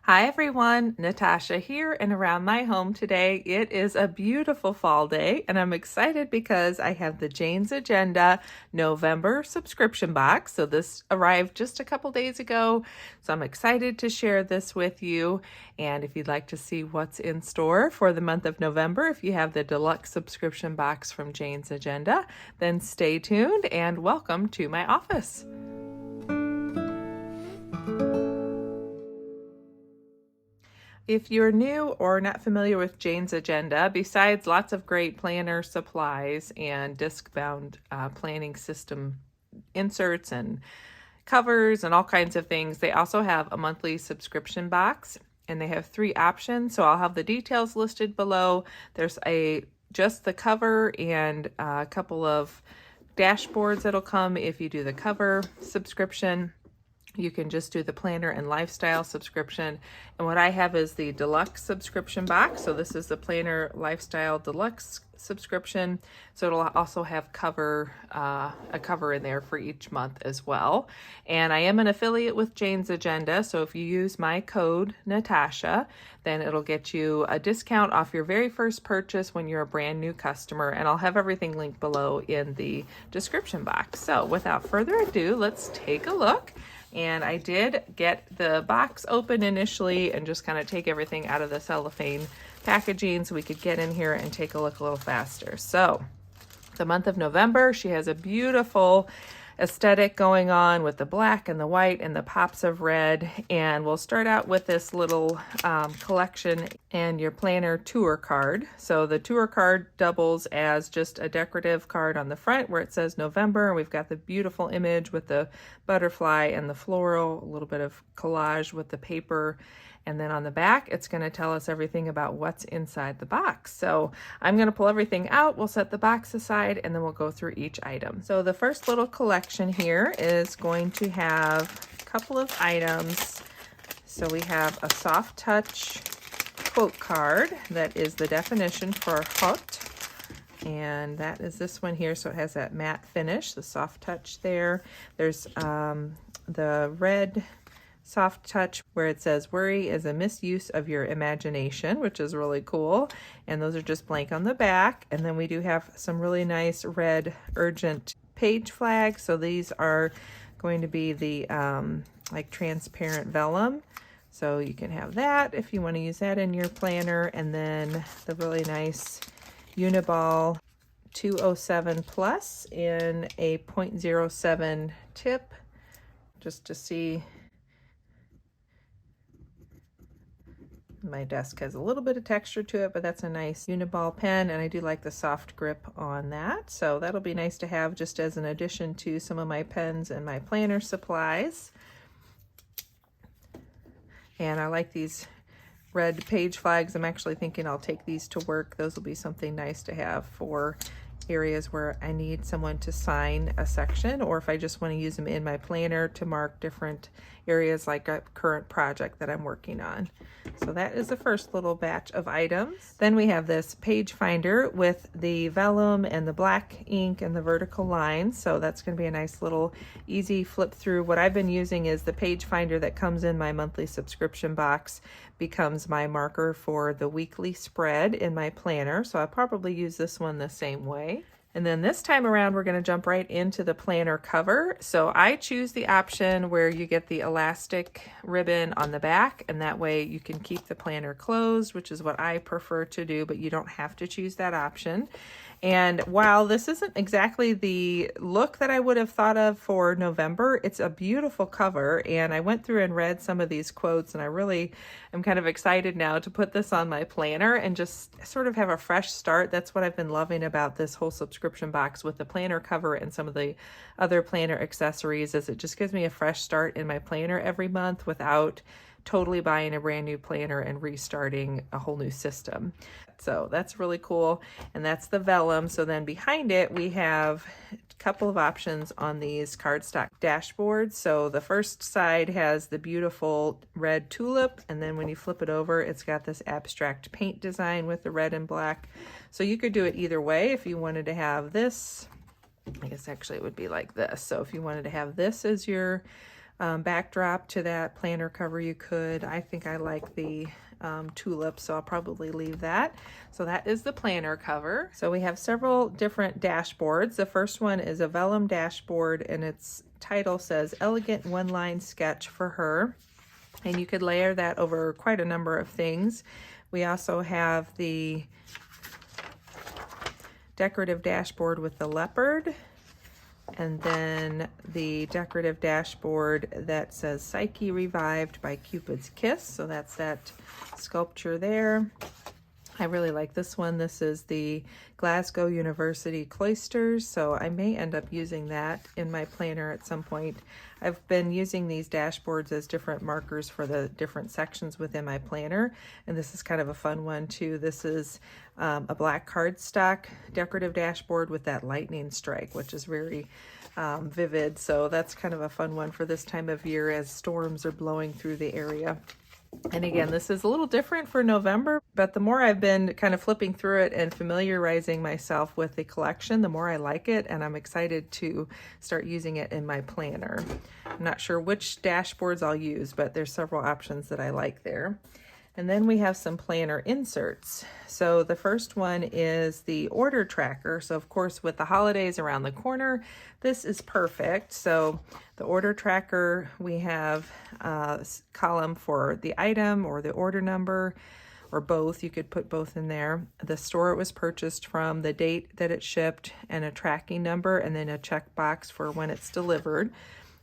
Hi everyone, Natasha here and around my home today. It is a beautiful fall day and I'm excited because I have the Jane's Agenda November subscription box. So this arrived just a couple days ago. So I'm excited to share this with you. And if you'd like to see what's in store for the month of November, if you have the Deluxe subscription box from Jane's Agenda, then stay tuned and welcome to my office. If you're new or not familiar with Jane's Agenda, besides lots of great planner supplies and disc-bound planning system inserts and covers and all kinds of things, they also have a monthly subscription box, and they have 3 options. So I'll have the details listed below. There's just the cover and a couple of dashboards that'll come if you do the cover subscription. You can just do the planner and lifestyle subscription. And what I have is the Deluxe subscription box. So this is the planner lifestyle Deluxe subscription. So it'll also have a cover in there for each month as well. And I am an affiliate with Jane's Agenda. So if you use my code Natasha, then it'll get you a discount off your very first purchase when you're a brand new customer. And I'll have everything linked below in the description box. So without further ado, let's take a look. And I did get the box open initially and just kind of take everything out of the cellophane packaging so we could get in here and take a look a little faster. So the month of November, she has a beautiful aesthetic going on with the black and the white and the pops of red. And we'll start out with this little collection and your planner tour card. So the tour card doubles as just a decorative card on the front where it says November. We've got the beautiful image with the butterfly and the floral, a little bit of collage with the paper. And then on the back, it's going to tell us everything about what's inside the box. So I'm going to pull everything out. We'll set the box aside and then we'll go through each item. So the first little collection here is going to have a couple of items. So we have a soft touch quote card that is the definition for hot. And that is this one here. So it has that matte finish, the soft touch there. There's the red soft touch where it says worry is a misuse of your imagination, which is really cool. And those are just blank on the back. And then we do have some really nice red urgent page flags. So these are going to be the like transparent vellum. So you can have that if you want to use that in your planner. And then the really nice Uniball 207 plus in a 0.07 tip, just to see. My desk has a little bit of texture to it, but that's a nice Uniball pen, and I do like the soft grip on that. So that'll be nice to have just as an addition to some of my pens and my planner supplies. And I like these red page flags. I'm actually thinking I'll take these to work. Those will be something nice to have for areas where I need someone to sign a section, or if I just want to use them in my planner to mark different areas like a current project that I'm working on. So that is the first little batch of items. Then we have this page finder with the vellum and the black ink and the vertical lines. So that's going to be a nice little easy flip through. What I've been using is the page finder that comes in my monthly subscription box becomes my marker for the weekly spread in my planner. So I'll probably use this one the same way. And then this time around, we're going to jump right into the planner cover. So I choose the option where you get the elastic ribbon on the back, and that way you can keep the planner closed, which is what I prefer to do, but you don't have to choose that option. And while this isn't exactly the look that I would have thought of for November, it's a beautiful cover. And I went through and read some of these quotes, and I really am kind of excited now to put this on my planner and just sort of have a fresh start. That's what I've been loving about this whole subscription box with the planner cover and some of the other planner accessories, is it just gives me a fresh start in my planner every month without totally buying a brand new planner and restarting a whole new system. So that's really cool. And that's the vellum. So then behind it, we have a couple of options on these cardstock dashboards. So the first side has the beautiful red tulip. And then when you flip it over, it's got this abstract paint design with the red and black. So you could do it either way. If you wanted to have this, I guess actually it would be like this. So if you wanted to have this as your backdrop to that planner cover, you could. I think I like the tulip, so I'll probably leave that. So that is the planner cover. So we have several different dashboards. The first one is a Vellum dashboard, and its title says Elegant One-Line Sketch for Her. And you could layer that over quite a number of things. We also have the decorative dashboard with the leopard, and then the decorative dashboard that says Psyche Revived by Cupid's Kiss. So that's that sculpture there. I really like this one. This is the Glasgow University Cloisters, so I may end up using that in my planner at some point. I've been using these dashboards as different markers for the different sections within my planner, and this is kind of a fun one too. This is a black cardstock decorative dashboard with that lightning strike, which is very vivid, so that's kind of a fun one for this time of year as storms are blowing through the area. And again, this is a little different for November, but the more I've been kind of flipping through it and familiarizing myself with the collection, the more I like it, and I'm excited to start using it in my planner. I'm not sure which dashboards I'll use, but there's several options that I like there. And then we have some planner inserts. So the first one is the order tracker. So of course, with the holidays around the corner, this is perfect. So the order tracker, we have a column for the item or the order number, or both. You could put both in there. The store it was purchased from, the date that it shipped, and a tracking number, and then a checkbox for when it's delivered.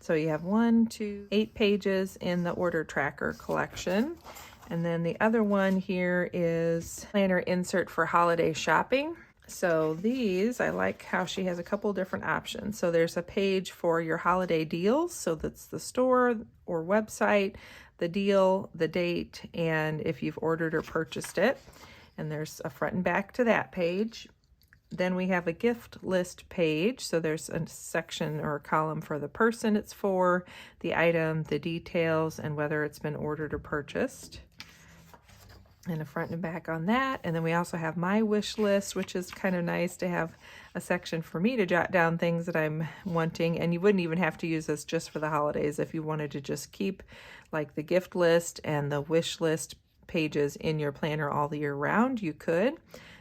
So you have 8 pages in the order tracker collection. And then the other one here is planner insert for holiday shopping. So these, I like how she has a couple different options. So there's a page for your holiday deals. So that's the store or website, the deal, the date, and if you've ordered or purchased it. And there's a front and back to that page. Then we have a gift list page. So there's a section or a column for the person it's for, the item, the details, and whether it's been ordered or purchased. And a front and back on that. And then we also have my wish list, which is kind of nice to have a section for me to jot down things that I'm wanting. And you wouldn't even have to use this just for the holidays. If you wanted to just keep like the gift list and the wish list pages in your planner all the year round, you could.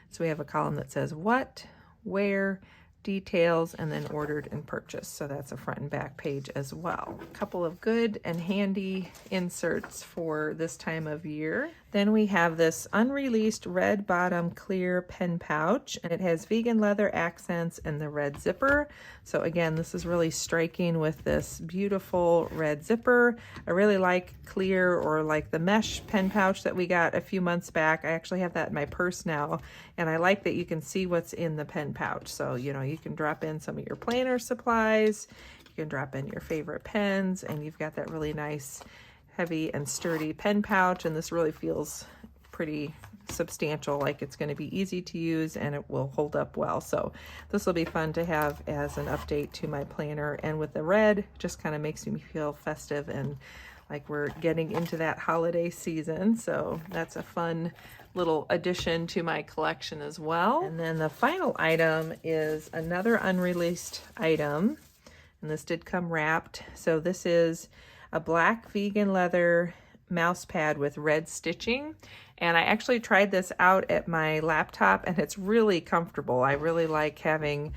So we have a column that says what, where, details, and then ordered and purchased. So that's a front and back page as well. A couple of good and handy inserts for this time of year. Then we have this unreleased red bottom clear pen pouch, and it has vegan leather accents and the red zipper. So again, this is really striking with this beautiful red zipper. I really like clear or like the mesh pen pouch that we got a few months back. I actually have that in my purse now, and I like that you can see what's in the pen pouch. So, you know, you can drop in some of your planner supplies, you can drop in your favorite pens, and you've got that really nice heavy and sturdy pen pouch, and this really feels pretty substantial, like it's going to be easy to use and it will hold up well. So this will be fun to have as an update to my planner, and with the red, just kind of makes me feel festive and like we're getting into that holiday season. So that's a fun little addition to my collection as well. And then the final item is another unreleased item, and this did come wrapped. So this is a black vegan leather mouse pad with red stitching, and I actually tried this out at my laptop, and it's really comfortable. I really like having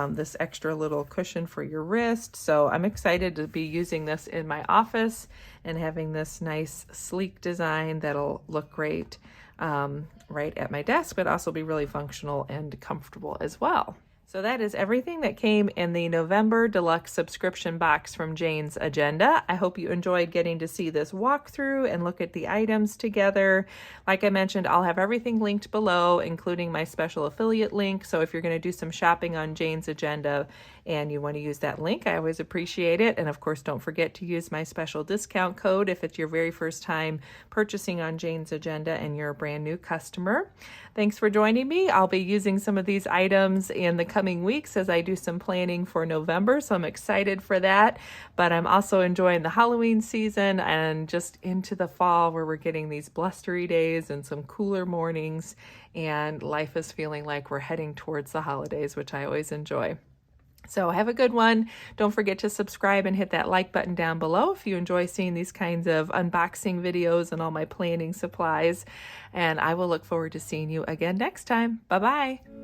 this extra little cushion for your wrist, so I'm excited to be using this in my office and having this nice sleek design that'll look great right at my desk, but also be really functional and comfortable as well. So that is everything that came in the November Deluxe subscription box from Jane's Agenda. I hope you enjoyed getting to see this walkthrough and look at the items together. Like I mentioned, I'll have everything linked below, including my special affiliate link. So if you're going to do some shopping on Jane's Agenda and you want to use that link, I always appreciate it. And of course, don't forget to use my special discount code if it's your very first time purchasing on Jane's Agenda and you're a brand new customer. Thanks for joining me. I'll be using some of these items in the coming weeks as I do some planning for November, so I'm excited for that. But I'm also enjoying the Halloween season and just into the fall where we're getting these blustery days and some cooler mornings, and life is feeling like we're heading towards the holidays, which I always enjoy. So have a good one. Don't forget to subscribe and hit that like button down below if you enjoy seeing these kinds of unboxing videos and all my planning supplies. And I will look forward to seeing you again next time. Bye-bye.